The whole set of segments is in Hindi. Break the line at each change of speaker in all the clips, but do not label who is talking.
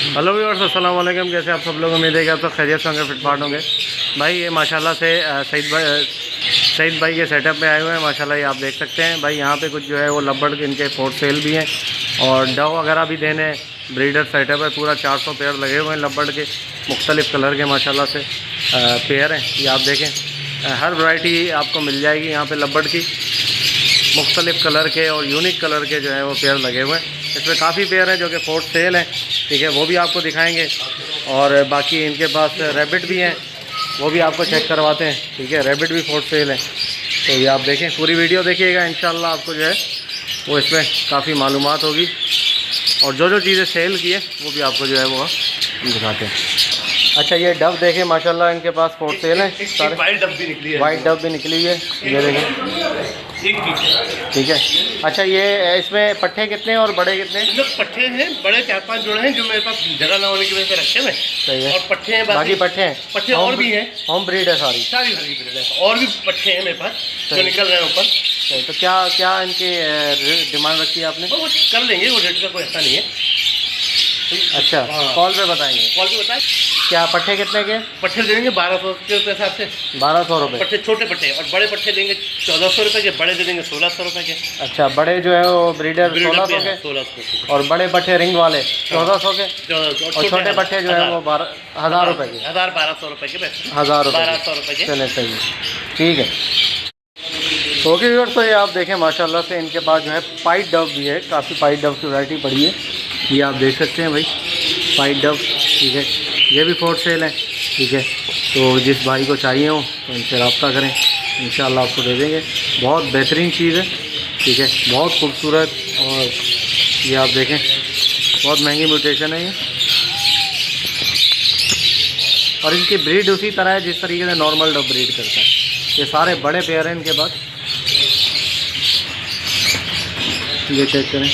हेलो व्यूअर्स, अस्सलाम वालेकुम। कैसे आप सब लोग? उम्मीद है कि आप सब खैरियत से होंगे, फिटफाट होंगे। भाई ये माशाल्लाह से सईद भाई के सेटअप में आए हुए हैं। माशाल्लाह ये आप देख सकते हैं भाई, यहाँ पे कुछ जो है वो लब्बड़ इनके फोर सेल भी हैं और डव वगैरह भी देने हैं। ब्रीडर सेटअप है पूरा, 400 पेयर लगे हुए हैं लब्बड़ के, मुख्तलिफ़ कलर के माशाल्लाह से पेयर हैं। ये आप देखें, हर वैरायटी आपको मिल जाएगी यहाँ पे लब्बड़ की, मुख्तलिफ़ कलर के और यूनिक कलर के जो है वो पेयर लगे हुए हैं। इसमें काफ़ी पेयर हैं जो कि फोर्थ सेल हैं, ठीक है, वो भी आपको दिखाएंगे। और बाकी इनके पास रैबिट भी हैं, वो भी आपको चेक करवाते हैं, ठीक है। रैबिट भी फोर्थ सेल है। तो ये आप देखें, पूरी वीडियो देखिएगा, इंशाल्लाह आपको जो है वो इसमें काफ़ी मालूमात होगी। और जो जो चीज़ें सेल की है वो भी आपको जो है वो हम दिखाते हैं। अच्छा, ये डब देखें माशाल्लाह इनके पास फोर्थ सेल है सारे।
वाइट डब भी निकली है,
वाइट डब भी निकली है, ये देखें, ठीक है। अच्छा, ये इसमें पट्ठे कितने और बड़े कितने?
पट्ठे हैं बड़े 4-5 जोड़े हैं जो मेरे पास जगह ना होने की वजह से रखे हुए।
सही है।
और पट्ठे हैं,
बाकी पट्ठे हैं,
पट्ठे और भी हैं।
होम ब्रीड है सारी
ब्रीड है। और भी पट्ठे हैं मेरे पास जो निकल रहे हैं ऊपर।
सही। तो क्या क्या इनकी डिमांड रखी है आपने?
वो कर लेंगे, वो रेट का कोई ऐसा नहीं है।
अच्छा, कॉल पे बताएंगे।
कॉल पे बताएं।
क्या पट्ठे कितने के?
पट्ठे देंगे 1200 के हिसाब से।
1200 रुपये
पट्ठे, छोटे पट्टे। और बड़े पट्टे देंगे 1400 रुपये के, बड़े दे देंगे 1600 रुपये के।
अच्छा, बड़े जो है वो ब्रीडर 1600 के,
1600
और बड़े पट्टे रिंग वाले 1400 के, और छोटे पट्टे जो है वो 1000 रुपये के।
1200 रुपये के,
1000 रुपये,
1200 रुपये के।
चले, सही, ठीक है। ओके व्यूअर्स, तो ये आप देखें माशाल्लाह से इनके पास जो है पाइट डव भी है, काफ़ी पाइट डव की वैरायटी पड़ी है। ये आप देख सकते हैं भाई, पाइट डव, ठीक है। ये भी फोर्थ सेल है, ठीक है। तो जिस भाई को चाहिए हो तो इनसे रब्ता करें, इंशाल्लाह आपको दे देंगे। बहुत बेहतरीन चीज़ है, ठीक है, बहुत खूबसूरत। और ये आप देखें, बहुत महंगी म्यूटेशन है ये। और इनकी ब्रीड उसी तरह है जिस तरीके से नॉर्मल डव ब्रीड करता है। ये सारे बड़े पेयर हैं इनके पास, ये चेक करें,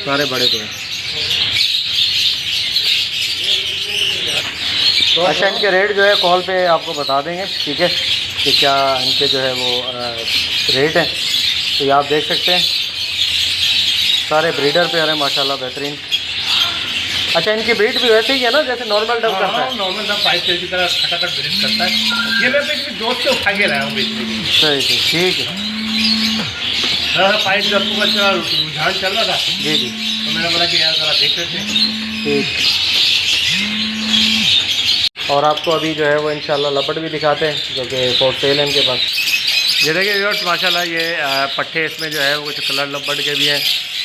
सारे बड़े पेयर। अच्छा, इनके रेट जो है कॉल पे आपको बता देंगे, ठीक है, कि क्या इनके जो है वो रेट है। तो ये आप देख सकते हैं, सारे ब्रीडर पेयर हैं माशाल्लाह, बेहतरीन। अच्छा, इनकी ब्रीड भी वैसे ही है ना जैसे नॉर्मल डब करता है?
नॉर्मल डब 5 सेल की तरह खटाखट ब्रीड करता है। ये मैं अपने दोस्त से उठा के लाया हूँ बेचने के लिए।
सही, ठीक है।
पाइप डब का थोड़ा रुझान चल रहा था,
जी जी,
तो मैंने बोला कि यार ज़रा देख लेते हैं।
ठीक। और आपको अभी जो है वो इंशाल्लाह लब्बड़ भी दिखाते हैं जो कि फोर्थ सेल है इनके पास। ये देखिए व्यूअर्स, माशाल्लाह ये पट्ठे इसमें जो है वो कुछ कलर लब्बड़ के भी हैं,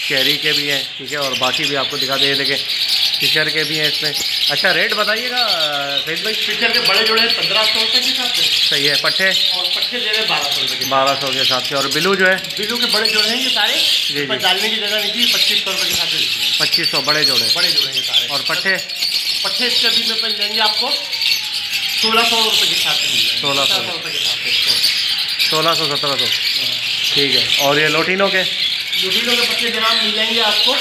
चेरी के भी हैं, ठीक है। और बाकी भी आपको दिखाते हैं, ये देखिए फिशर के भी हैं इसमें। अच्छा, रेट बताइएगा सईद भाई।
फिशर के बड़े जोड़े 1500 रुपये के हिसाब से।
सही है। पट्ठे?
और पट्टे दे रहे 1200 रुपये के।
1200 के हिसाब से। और बिलू जो है?
बिलू के बड़े जोड़े हैं ये सारे,
जी जी,
डालने की जगह नहीं थी, 2500 रुपये के साथ।
2500 बड़े जोड़े
हैं सारे।
और पट्टे?
पट्टे इसके अभी में मिल जाएंगे आपको 1600 रुपये के साथ मिल जाएंगे।
1600
रुपये के साथ,
1600 1700, ठीक है। और ये लोटिनों के?
लोटिनों के पट्टे जनाब मिल जाएंगे आपको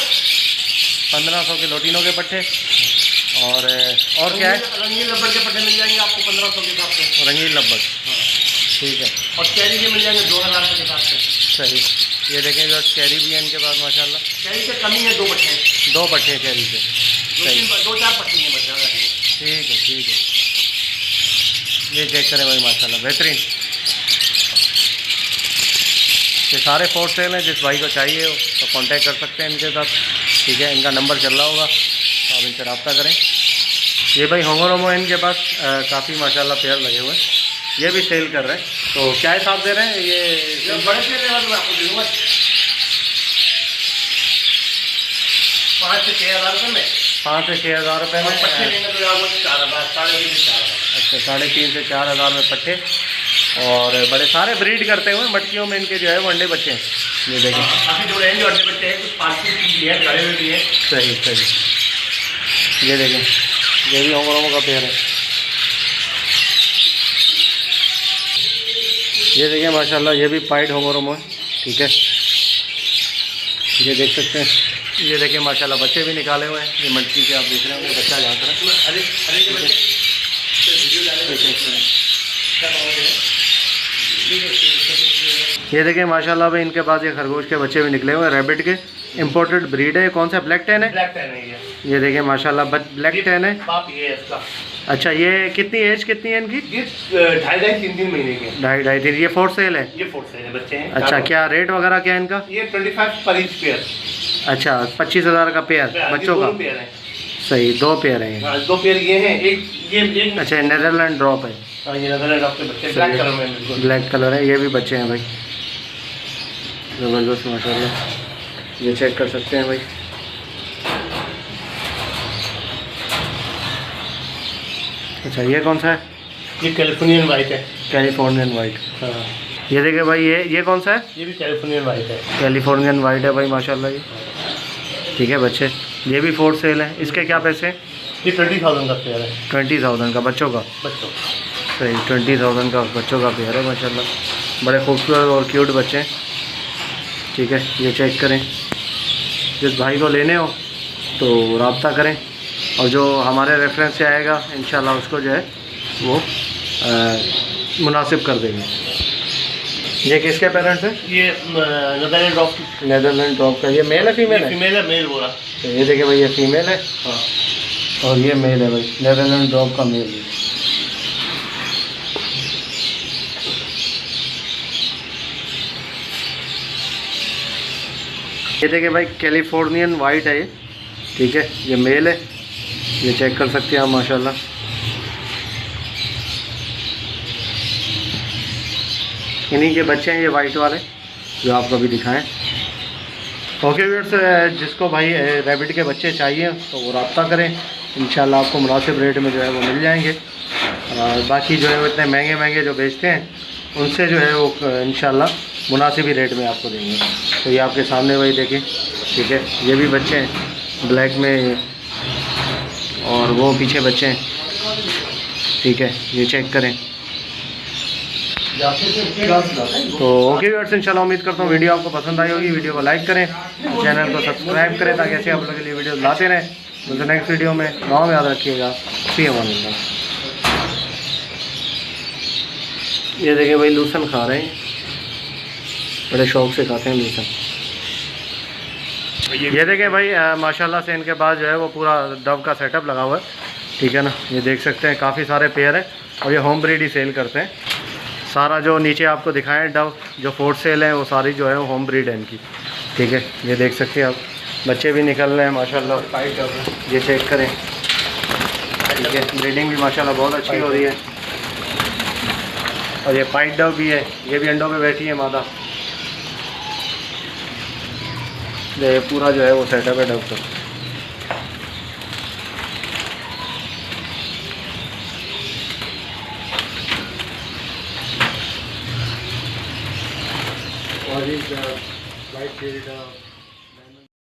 1500 के लोटिनों के पट्टे। और क्या है?
रंगीन लब्बड़ के पट्टे मिल जाएंगे आपको 1500 के हिसाब से।
रंगीन लब्बड़, ठीक है।
और चेरी के मिल जाएंगे 2000 रुपये के हिसाब से।
सही। ये देखें जो चेरी भी है इनके पास माशाल्लाह।
चेरी से कमी है, 2 पट्टे हैं।
2 पट्टे चेरी से,
2-4 पट्टे हैं बच्चा।
ठीक है, ठीक है। ये चेक करें भाई माशाल्लाह, बेहतरीन। ये सारे फोर्थ सेल हैं, जिस भाई को चाहिए हो तो कांटेक्ट कर सकते हैं इनके साथ, ठीक है। इनका नंबर चल रहा होगा तो आप इनसे रब्ता करें। ये भाई होंगोरोमो इनके पास काफ़ी माशाल्लाह पेयर लगे हुए हैं, ये भी सेल कर रहे हैं। तो क्या हिसाब दे रहे हैं ये?
बड़े पेड़ मैं आपको दे दूँगा 5 से 6 हज़ार रुपये में।
5 से 6 हज़ार रुपये में
पट्टे लेंगे तो आपको 4,000, 3,500।
अच्छा, 3,500 से 4,000 में पट्टे। और बड़े सारे ब्रीड करते हुए मटकियों में इनके जो है वो अंडे बच्चे हैं, ये देखें।
काफ़ी जोड़े हैं जो अंडे बच्चे हैं, कुछ 5 भी है, गड़े हुए भी हैं।
सही, सही। ये देखें, ये भी होंगोरोमो का पेड़ है। ये देखिए माशाल्लाह, ये भी पाइड होंगोरोमो है, ठीक है। ये देख सकते हैं, ये देखिए माशाल्लाह बच्चे भी निकाले हुए हैं। ये मटकी के आप देख रहे हैं, बच्चा झाँक रहा है। ये देखिए माशाल्लाह भाई, इनके पास ये खरगोश के बच्चे भी निकले हुए हैं रैबिट के, इम्पोर्टेड ब्रीड है। कौन सा ब्लैक टैन है?
ब्लैक टैन है ये।
ये देखिए माशाल्लाह ब्लैक टैन है।
बाप ये है इसका।
अच्छा, ये कितनी एज कितनी है इनकी?
ये 2.5-3 महीने के हैं।
2.5-3। ये फोर सेल है?
ये फोर्थ से बच्चे हैं।
अच्छा, क्या रेट वगैरह क्या है इनका?
ये 25 पर ईच पेयर।
अच्छा, 25,000 का पेयर बच्चों का?
पेयर है।
सही, 2 पेयर हैं।
हाँ, 2 पेयर ये हैं। एक
अच्छा, नेदरलैंड ड्रॉप है।
हाँ, ये नेदरलैंड ड्रॉप के बच्चे ब्लैक कलर में बिल्कुल।
ब्लैक कलर है। ये भी बच्चे हैं भाई, ज़बरदस्त माशाल्लाह। ये चेक कर सकते हैं भाई। अच्छा, ये कौन सा है?
ये कैलिफोर्नियन वाइट है।
Californian white.
हाँ,
ये देखिए भाई, ये कौन सा है?
ये भी कैलिफोर्नियन वाइट है।
कैलिफोर्नियन वाइट है भाई माशाल्लाह। ये ठीक है बच्चे। ये भी फोर सेल है। इसके क्या पैसे हैं?
ये 20,000 का पेयर है
20,000 का बच्चों का?
बच्चों।
सही, 20,000 का बच्चों का पेयर है माशाल्लाह। बड़े खूबसूरत और क्यूट बच्चे हैं। ठीक है, ये चेक करें। जिस भाई को लेने हो तो रब्ता करें, और जो हमारे रेफरेंस से आएगा इंशाल्लाह उसको जो है वो मुनासिब कर देंगे। ये किसके पेरेंट्स हैं?
ये नेदरलैंड ड्रॉप।
नेदरलैंड ड्रॉप का। ये मेल है फीमेल है?
फीमेल है, मेल बोला।
तो ये देखिए भाई, ये फीमेल है
हाँ,
और ये मेल है भाई, नेदरलैंड ड्रॉप का मेल है। ये देखिए भाई, कैलिफोर्नियन वाइट है ये। ठीक है, ये मेल है। ये चेक कर सकते हैं आप माशाल्लाह। इन्हीं के बच्चे हैं ये वाइट वाले जो आपको भी दिखाएं। ओके व्यूअर्स, जिसको भाई रैबिट के बच्चे चाहिए तो वो रब्ता करें, इंशाल्लाह आपको मुनासिब रेट में जो है वो मिल जाएंगे। और बाकी जो है वो इतने महंगे महंगे जो बेचते हैं उनसे जो है वो इंशाल्लाह मुनासिब ही रेट में आपको देंगे। तो ये आपके सामने वही देखें। ठीक है, ये भी बच्चे हैं ब्लैक में, और वो पीछे बच्चे हैं। ठीक है, ये चेक करें। तो ओके व्यूअर्स, इंशाल्लाह उम्मीद करता हूँ वीडियो आपको पसंद आई होगी। वीडियो को लाइक करें, चैनल को सब्सक्राइब करें ताकि ऐसे आप लोगों के लिए वीडियो लाते रहें। तो नेक्स्ट वीडियो में गाँव में याद रखिएगा। फ़ी अमान। ये देखिए भाई, लूसन खा रहे हैं, बड़े शौक से खाते हैं लूसन। ये देखें भाई, माशाल्लाह से इनके पास जो है वो पूरा डव का सेटअप लगा हुआ है। ठीक है ना, ये देख सकते हैं काफ़ी सारे पेयर हैं और ये होम ब्रीड ही सेल करते हैं। सारा जो नीचे आपको दिखाएं डव जो फोर्थ सेल है वो सारी जो है वो होम ब्रीड है इनकी। ठीक है, ये देख सकते हैं आप, बच्चे भी निकल रहे हैं माशाल्लाह। ये चेक करें। ठीक है, ब्रीडिंग भी माशाल्लाह बहुत अच्छी हो रही है। और ये पाइट डव भी है, ये भी अंडों पे बैठी है मादा। ये पूरा जो है वो सेटअप है डव का। What is the white-tailed